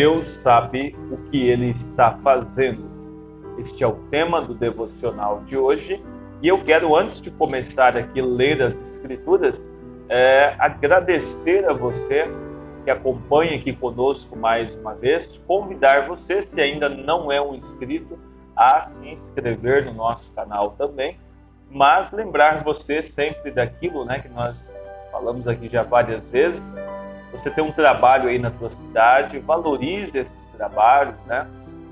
Deus sabe o que Ele está fazendo. Este é o tema do devocional de hoje. E eu quero, antes de começar aqui a ler as Escrituras, agradecer a você que acompanha aqui conosco mais uma vez, convidar você, se ainda não é um inscrito, a se inscrever no nosso canal também, mas lembrar você sempre daquilo, que nós falamos aqui já várias vezes. Você tem um trabalho aí na tua cidade, valorize esses trabalhos,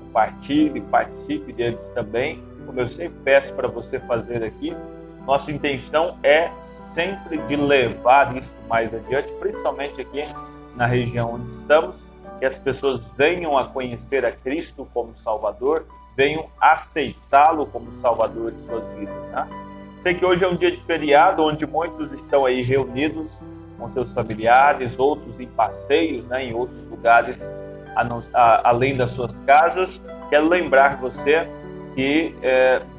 compartilhe, participe deles também, como eu sempre peço para você fazer aqui. Nossa intenção é sempre de levar isso mais adiante, principalmente aqui na região onde estamos, que as pessoas venham a conhecer a Cristo como Salvador, venham aceitá-lo como Salvador de suas vidas. Sei que hoje é um dia de feriado, onde muitos estão aí reunidos com seus familiares, outros em passeios, em outros lugares além das suas casas. Quero lembrar você que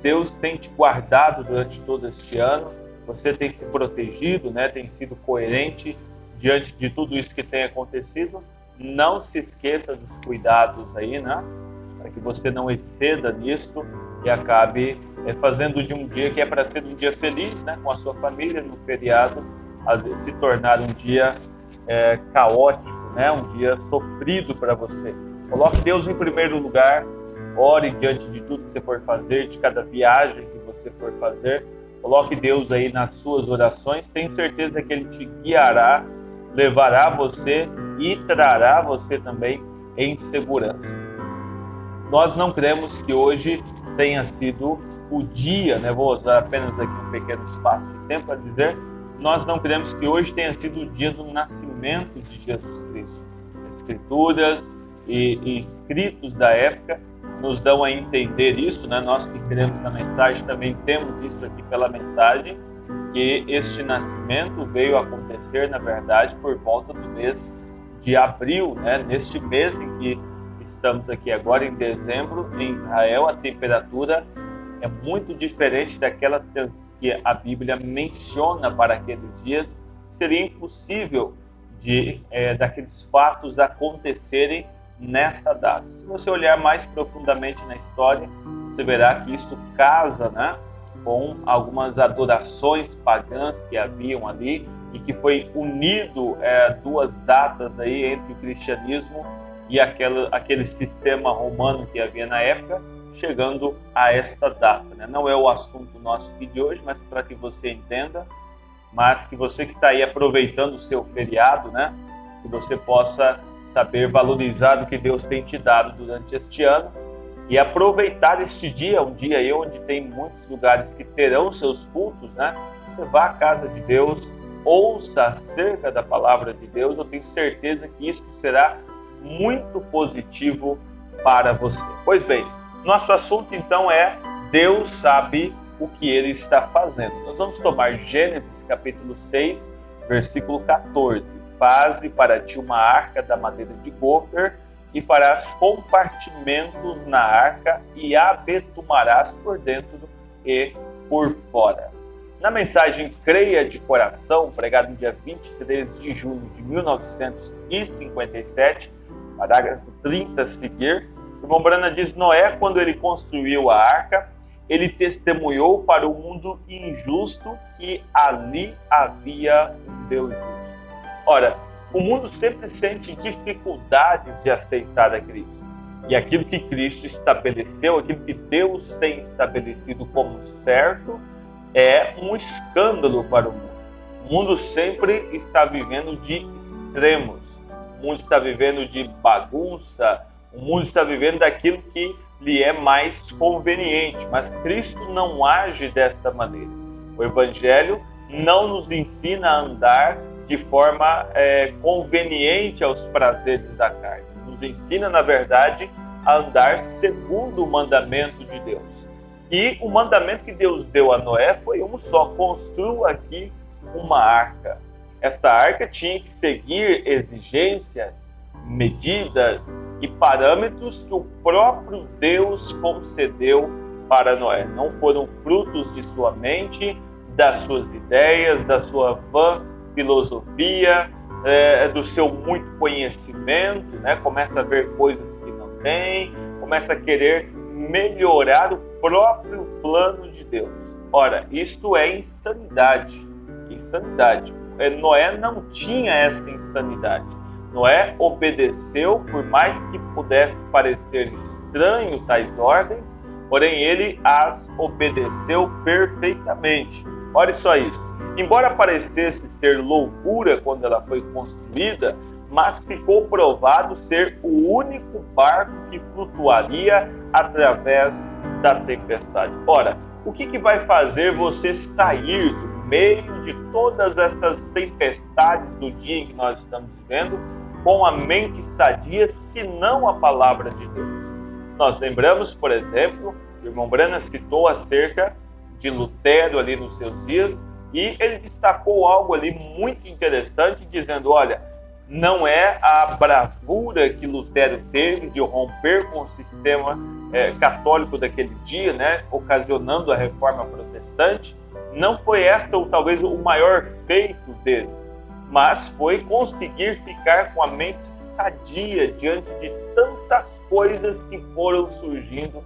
Deus tem te guardado durante todo este ano, você tem se protegido, tem sido coerente diante de tudo isso que tem acontecido. Não se esqueça dos cuidados aí, para que você não exceda nisto e acabe fazendo de um dia que é para ser um dia feliz, com a sua família no feriado, às vezes se tornar um dia caótico, um dia sofrido para você. Coloque Deus em primeiro lugar, ore diante de tudo que você for fazer, de cada viagem que você for fazer. Coloque Deus aí nas suas orações, tenho certeza que Ele te guiará, levará você e trará você também em segurança. Nós não cremos que hoje tenha sido o dia, vou usar apenas aqui um pequeno espaço de tempo para dizer, nós não cremos que hoje tenha sido o dia do nascimento de Jesus Cristo. Escrituras e escritos da época nos dão a entender isso, Nós que cremos na mensagem também temos isso aqui pela mensagem, que este nascimento veio a acontecer, na verdade, por volta do mês de abril, neste mês em que estamos aqui agora, em dezembro, em Israel, a temperatura é muito diferente daquela que a Bíblia menciona para aqueles dias. Seria impossível daqueles fatos acontecerem nessa data. Se você olhar mais profundamente na história, você verá que isto casa, com algumas adorações pagãs que haviam ali e que foi unido duas datas aí entre o cristianismo e aquele sistema romano que havia na época, chegando a esta data. Não é o assunto nosso aqui de hoje, mas para que você entenda, mas que você que está aí aproveitando o seu feriado, que você possa saber valorizar o que Deus tem te dado durante este ano e aproveitar este dia, um dia aí onde tem muitos lugares que terão seus cultos, Você vá à casa de Deus, ouça acerca da palavra de Deus, eu tenho certeza que isso será muito positivo para você. Pois bem, nosso assunto então é Deus sabe o que Ele está fazendo. Nós vamos tomar Gênesis capítulo 6, versículo 14. Faze para ti uma arca da madeira de gofer e farás compartimentos na arca e a betumarás por dentro e por fora. Na mensagem Creia de Coração, pregada no dia 23 de junho de 1957, parágrafo 30 a seguir, o irmão Branham diz: Noé, quando ele construiu a arca, ele testemunhou para o mundo injusto que ali havia um Deus justo. Ora, o mundo sempre sente dificuldades de aceitar a Cristo. E aquilo que Cristo estabeleceu, aquilo que Deus tem estabelecido como certo, é um escândalo para o mundo. O mundo sempre está vivendo de extremos. O mundo está vivendo de bagunça. O mundo está vivendo daquilo que lhe é mais conveniente. Mas Cristo não age desta maneira. O Evangelho não nos ensina a andar de forma conveniente aos prazeres da carne. Nos ensina, na verdade, a andar segundo o mandamento de Deus. E o mandamento que Deus deu a Noé foi um só: construa aqui uma arca. Esta arca tinha que seguir exigências, medidas e parâmetros que o próprio Deus concedeu para Noé. Não foram frutos de sua mente, das suas ideias, da sua vã filosofia, do seu muito conhecimento, né? Começa a ver coisas que não tem, começa a querer melhorar o próprio plano de Deus. Ora, isto é insanidade. Insanidade. Noé não tinha esta insanidade. Noé obedeceu, por mais que pudesse parecer estranho tais ordens, porém ele as obedeceu perfeitamente. Olha só isso. Embora parecesse ser loucura quando ela foi construída, mas ficou provado ser o único barco que flutuaria através da tempestade. Ora, o que vai fazer você sair do meio de todas essas tempestades do dia em que nós estamos vivendo com a mente sadia, se não a palavra de Deus? Nós lembramos, por exemplo, o irmão Branham citou acerca de Lutero ali nos seus dias, e ele destacou algo ali muito interessante, dizendo, olha, não é a bravura que Lutero teve de romper com o sistema católico daquele dia, né, ocasionando a reforma protestante, não foi esta ou talvez o maior feito dele, mas foi conseguir ficar com a mente sadia diante de tantas coisas que foram surgindo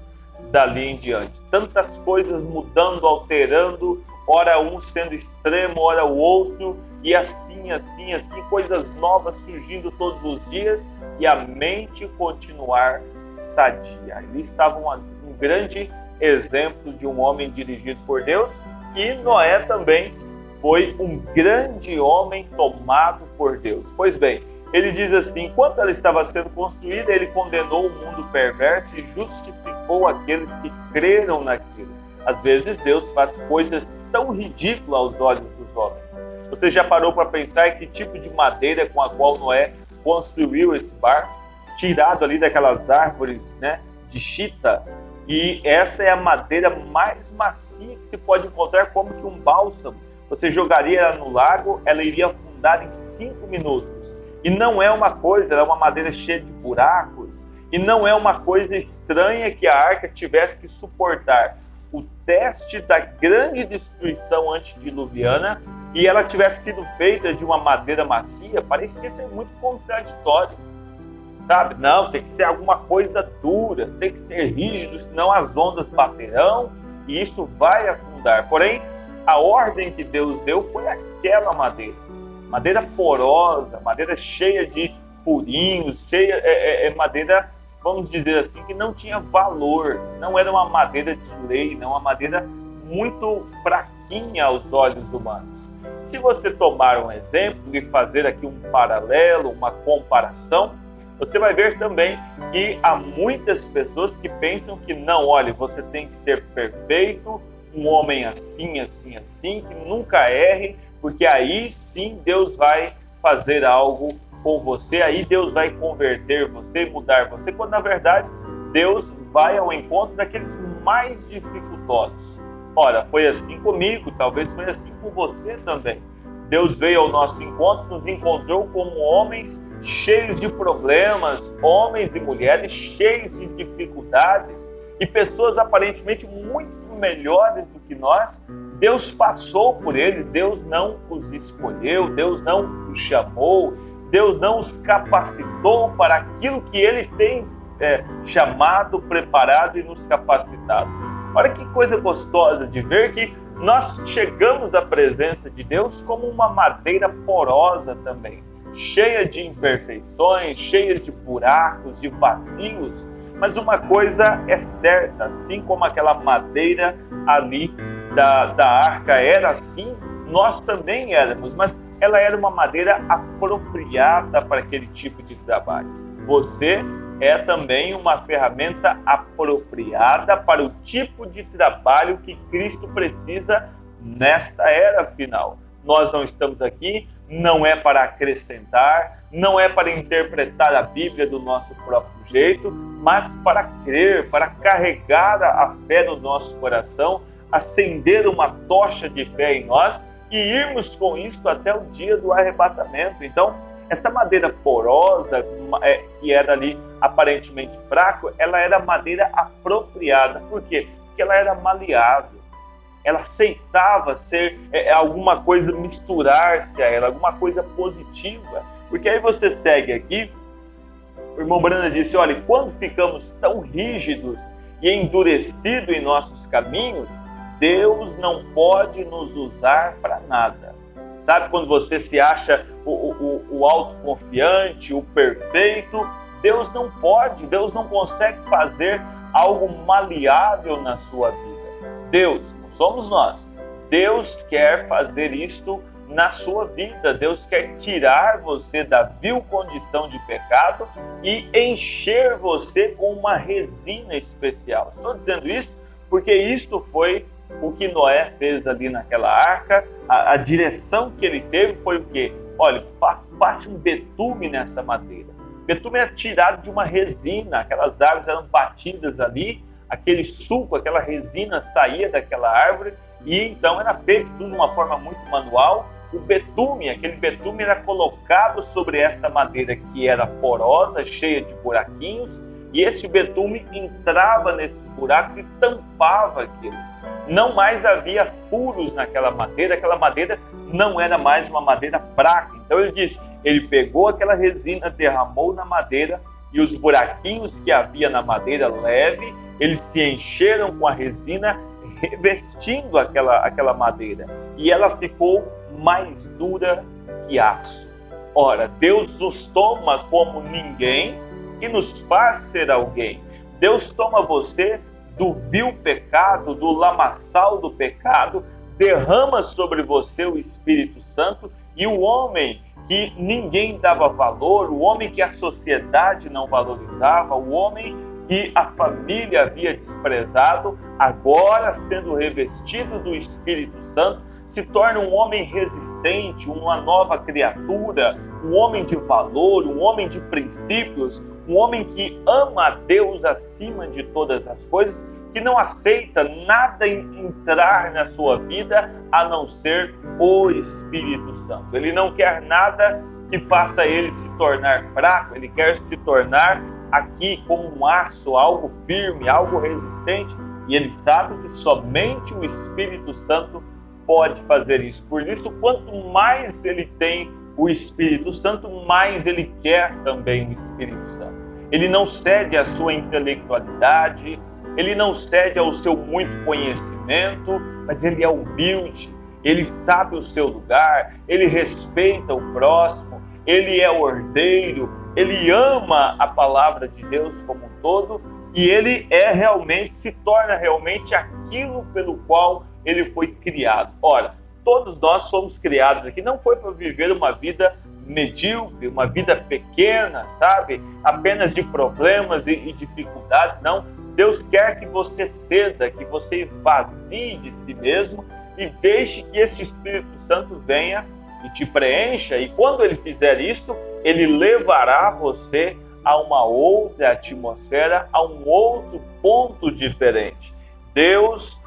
dali em diante. Tantas coisas mudando, alterando, ora um sendo extremo, ora o outro, e assim, coisas novas surgindo todos os dias, e a mente continuar sadia. Ali estava um grande exemplo de um homem dirigido por Deus, e Noé também foi um grande homem tomado por Deus. Pois bem, ele diz assim, enquanto ela estava sendo construída, ele condenou o mundo perverso e justificou aqueles que creram naquilo. Às vezes Deus faz coisas tão ridículas aos olhos dos homens. Você já parou para pensar que tipo de madeira com a qual Noé construiu esse barco? Tirado ali daquelas árvores, né, de chita. E esta é a madeira mais macia que se pode encontrar, como que um bálsamo. Você jogaria ela no lago, ela iria afundar em 5 minutos. E não é uma coisa, ela é uma madeira cheia de buracos. E não é uma coisa estranha que a arca tivesse que suportar o teste da grande destruição antediluviana e ela tivesse sido feita de uma madeira macia. Parecia ser muito contraditório, sabe? Não, tem que ser alguma coisa dura, tem que ser rígido, senão as ondas baterão e isto vai afundar. Porém, a ordem que Deus deu foi aquela madeira. Madeira porosa, madeira cheia de furinhos, madeira, vamos dizer assim, que não tinha valor. Não era uma madeira de lei, não, uma madeira muito fraquinha aos olhos humanos. Se você tomar um exemplo e fazer aqui um paralelo, uma comparação, você vai ver também que há muitas pessoas que pensam que não, olha, você tem que ser perfeito, um homem assim, que nunca erre, porque aí sim Deus vai fazer algo com você, aí Deus vai converter você, mudar você, quando na verdade Deus vai ao encontro daqueles mais dificultosos. Ora, foi assim comigo, talvez foi assim com você também. Deus veio ao nosso encontro, nos encontrou como homens cheios de problemas, homens e mulheres cheios de dificuldades e pessoas aparentemente muito melhores do que nós. Deus passou por eles, Deus não os escolheu, Deus não os chamou, Deus não os capacitou para aquilo que Ele tem chamado, preparado e nos capacitado. Olha que coisa gostosa de ver que nós chegamos à presença de Deus como uma madeira porosa também, cheia de imperfeições, cheia de buracos, de vazios, mas uma coisa é certa, assim como aquela madeira ali da arca era assim, nós também éramos, mas ela era uma madeira apropriada para aquele tipo de trabalho. Você é também uma ferramenta apropriada para o tipo de trabalho que Cristo precisa nesta era final. Nós não estamos aqui, não é para acrescentar, não é para interpretar a Bíblia do nosso próprio jeito, mas para crer, para carregar a fé no nosso coração, acender uma tocha de fé em nós e irmos com isso até o dia do arrebatamento. Então, esta madeira porosa, que era ali aparentemente fraca, ela era madeira apropriada. Por quê? Porque ela era maleável. ela aceitava ser alguma coisa, misturar-se a ela, alguma coisa positiva. Porque aí você segue aqui, o irmão Branda disse, olha, quando ficamos tão rígidos e endurecidos em nossos caminhos, Deus não pode nos usar para nada. Sabe quando você se acha o autoconfiante, o perfeito? Deus não pode, Deus não consegue fazer algo maleável na sua vida. Deus, não somos nós. Deus quer fazer isto na sua vida. Deus quer tirar você da vil condição de pecado e encher você com uma resina especial. Estou dizendo isso porque isto foi o que Noé fez ali naquela arca. A direção que ele teve foi o quê? Olha, passe um betume nessa madeira. Betume era tirado de uma resina, aquelas árvores eram batidas ali, aquele suco, aquela resina saía daquela árvore e então era feito tudo de uma forma muito manual. O betume, aquele betume era colocado sobre esta madeira que era porosa, cheia de buraquinhos, e esse betume entrava nesses buracos e tampava aquilo. Não mais havia furos naquela madeira, aquela madeira não era mais uma madeira fraca. Então ele disse, ele pegou aquela resina, derramou na madeira e os buraquinhos que havia na madeira leve, eles se encheram com a resina, revestindo aquela madeira. E ela ficou mais dura que aço. Ora, Deus nos toma como ninguém e nos faz ser alguém. Deus toma você do vil pecado, do lamaçal do pecado, derrama sobre você o Espírito Santo e o homem que ninguém dava valor, o homem que a sociedade não valorizava, o homem que a família havia desprezado, agora sendo revestido do Espírito Santo, se torna um homem resistente, uma nova criatura, um homem de valor, um homem de princípios, um homem que ama a Deus acima de todas as coisas, que não aceita nada entrar na sua vida a não ser o Espírito Santo. Ele não quer nada que faça ele se tornar fraco, ele quer se tornar aqui como um aço, algo firme, algo resistente, e ele sabe que somente o Espírito Santo pode fazer isso. Por isso, quanto mais ele tem o Espírito Santo, mais ele quer também o Espírito Santo. Ele não cede à sua intelectualidade, ele não cede ao seu muito conhecimento, mas ele é humilde, ele sabe o seu lugar, ele respeita o próximo, ele é ordeiro, ele ama a palavra de Deus como um todo e ele se torna realmente aquilo pelo qual ele foi criado. Ora, todos nós somos criados aqui, não foi para viver uma vida medíocre, uma vida pequena, sabe? Apenas de problemas e dificuldades, não. Deus quer que você ceda, que você esvazie de si mesmo e deixe que esse Espírito Santo venha e te preencha. E quando ele fizer isso, ele levará você a uma outra atmosfera, a um outro ponto diferente. Deus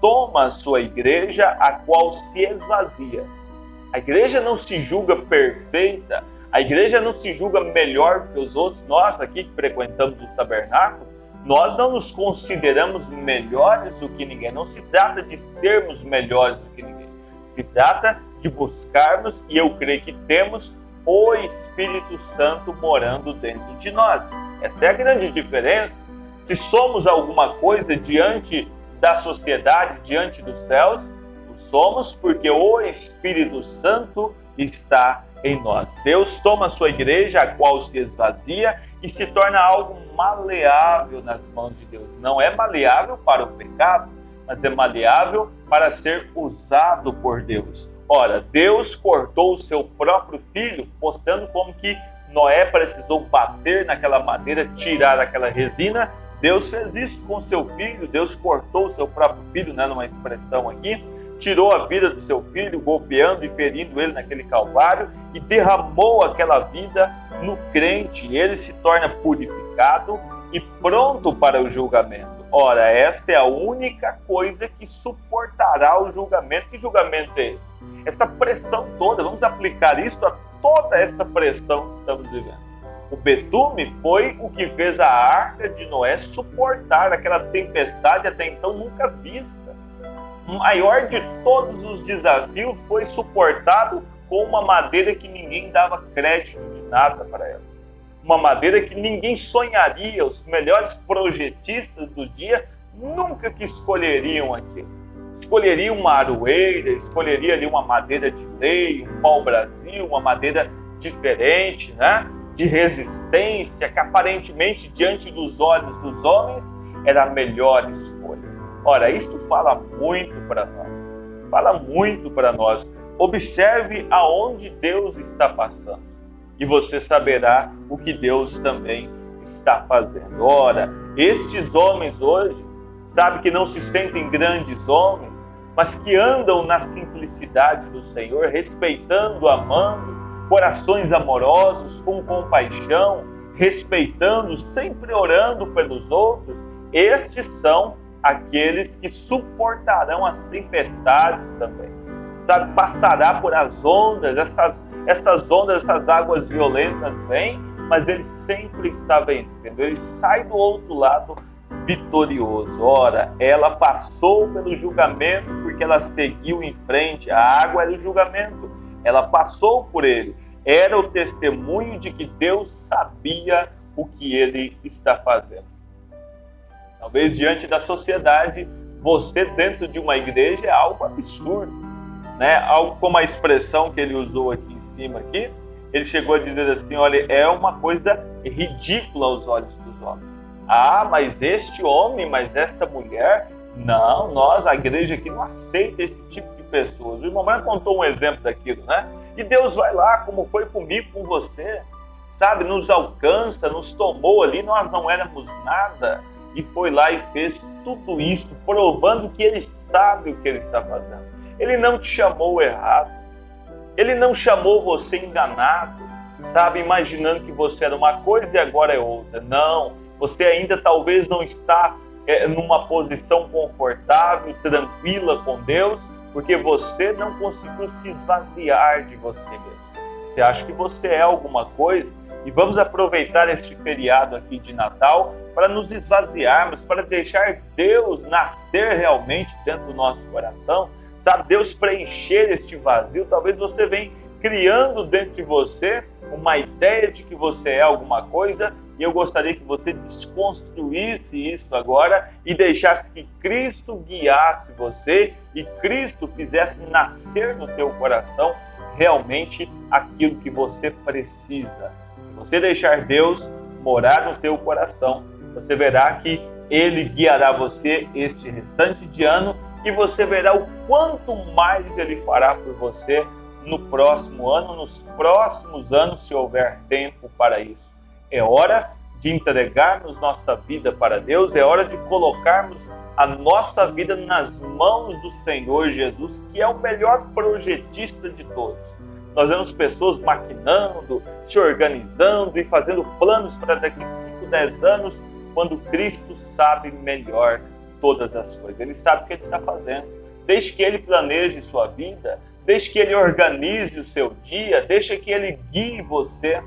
toma a sua igreja, a qual se esvazia. A igreja não se julga perfeita, a igreja não se julga melhor que os outros. Nós aqui que frequentamos o tabernáculo, nós não nos consideramos melhores do que ninguém. Não se trata de sermos melhores do que ninguém. Se trata de buscarmos, e eu creio que temos, o Espírito Santo morando dentro de nós. Esta é a grande diferença. Se somos alguma coisa diante da sociedade, diante dos céus, somos porque o Espírito Santo está em nós. Deus toma a sua igreja, a qual se esvazia, e se torna algo maleável nas mãos de Deus. Não é maleável para o pecado, mas é maleável para ser usado por Deus. Ora, Deus cortou o seu próprio filho, mostrando como que Noé precisou bater naquela madeira, tirar aquela resina. Deus fez isso com o seu filho, Deus cortou o seu próprio filho, né, numa expressão aqui, tirou a vida do seu filho, golpeando e ferindo ele naquele calvário, e derramou aquela vida no crente. Ele se torna purificado e pronto para o julgamento. Ora, esta é a única coisa que suportará o julgamento. Que julgamento é esse? Esta pressão toda, vamos aplicar isso a toda esta pressão que estamos vivendo. O betume foi o que fez a arca de Noé suportar aquela tempestade até então nunca vista. maior de todos os desafios foi suportado com uma madeira que ninguém dava crédito de nada para ela. Uma madeira que ninguém sonharia, os melhores projetistas do dia nunca que escolheriam aquilo. Escolheria uma aroeira, escolheria ali uma madeira de lei, um pau-brasil, uma madeira diferente, né? De resistência, que aparentemente diante dos olhos dos homens era a melhor escolha. Ora, isto fala muito para nós, fala muito para nós. Observe aonde Deus está passando e você saberá o que Deus também está fazendo. Ora, estes homens hoje, sabe que não se sentem grandes homens, mas que andam na simplicidade do Senhor, respeitando, amando, corações amorosos, com compaixão, respeitando, sempre orando pelos outros. Estes são aqueles que suportarão as tempestades também. Sabe, passará por as ondas, estas ondas, essas águas violentas vêm, mas ele sempre está vencendo. Ele sai do outro lado vitorioso. Ora, ela passou pelo julgamento porque ela seguiu em frente. A água era o julgamento. Ela passou por ele. Era o testemunho de que Deus sabia o que ele está fazendo. Talvez diante da sociedade, você dentro de uma igreja é algo absurdo, né? Algo como a expressão que ele usou aqui em cima aqui, ele chegou a dizer assim, olha, é uma coisa ridícula aos olhos dos homens. Ah, mas este homem, mas esta mulher, não, nós, a igreja aqui não aceita esse tipo de pessoas. O irmão Branco contou um exemplo daquilo, né? E Deus vai lá, como foi comigo, com você, sabe, nos alcança, nos tomou ali, nós não éramos nada, e foi lá e fez tudo isso, provando que ele sabe o que ele está fazendo. Ele não te chamou errado, ele não chamou você enganado, sabe, imaginando que você era uma coisa e agora é outra. Não, você ainda talvez não está numa posição confortável, tranquila com Deus, porque você não conseguiu se esvaziar de você mesmo. Você acha que você é alguma coisa? E vamos aproveitar este feriado aqui de Natal para nos esvaziarmos, para deixar Deus nascer realmente dentro do nosso coração, sabe? Deus preencher este vazio. Talvez você venha criando dentro de você uma ideia de que você é alguma coisa, e eu gostaria que você desconstruísse isso agora e deixasse que Cristo guiasse você e Cristo fizesse nascer no teu coração realmente aquilo que você precisa. Se você deixar Deus morar no teu coração, você verá que Ele guiará você este restante de ano e você verá o quanto mais Ele fará por você no próximo ano, nos próximos anos, se houver tempo para isso. É hora de entregarmos nossa vida para Deus, é hora de colocarmos a nossa vida nas mãos do Senhor Jesus, que é o melhor projetista de todos. Nós vemos pessoas maquinando, se organizando e fazendo planos para daqui 5, 10 anos, quando Cristo sabe melhor todas as coisas. Ele sabe o que Ele está fazendo. Deixe que Ele planeje sua vida, deixe que Ele organize o seu dia, deixe que Ele guie você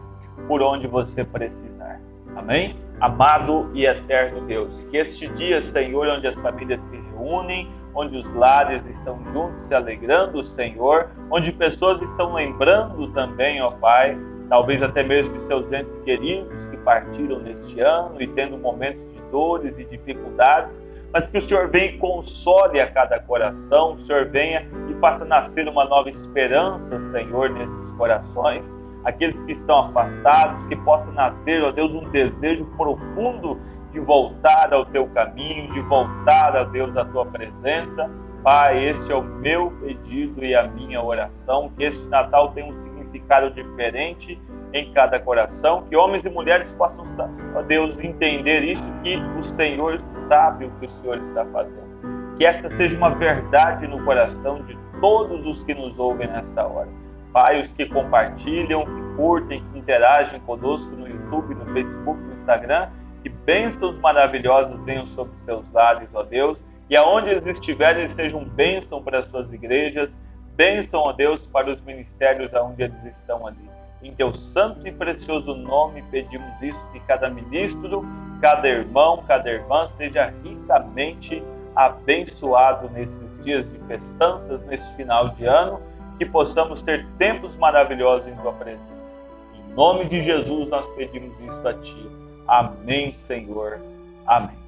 por onde você precisar. Amém? Amado e eterno Deus, que este dia, Senhor, onde as famílias se reúnem, onde os lares estão juntos se alegrando, Senhor, onde pessoas estão lembrando também, ó Pai, talvez até mesmo de seus entes queridos que partiram neste ano e tendo momentos de dores e dificuldades, mas que o Senhor venha e console a cada coração, o Senhor venha e faça nascer uma nova esperança, Senhor, nesses corações. Aqueles que estão afastados, que possa nascer, ó Deus, um desejo profundo de voltar ao Teu caminho, de voltar, ó Deus, à Tua presença. Pai, este é o meu pedido e a minha oração, que este Natal tenha um significado diferente em cada coração, que homens e mulheres possam, ó Deus, entender isso, que o Senhor sabe o que o Senhor está fazendo. Que esta seja uma verdade no coração de todos os que nos ouvem nessa hora. Pai, os que compartilham, que curtem, que interagem conosco no YouTube, no Facebook, no Instagram, que bênçãos maravilhosas venham sobre seus lares, ó Deus, e aonde eles estiverem, eles sejam bênção para as suas igrejas, bênção, ó Deus, para os ministérios aonde eles estão ali. Em Teu santo e precioso nome pedimos isso, que cada ministro, cada irmão, cada irmã seja ricamente abençoado nesses dias de festanças, nesse final de ano, que possamos ter tempos maravilhosos em Tua presença. Em nome de Jesus nós pedimos isto a Ti. Amém, Senhor. Amém.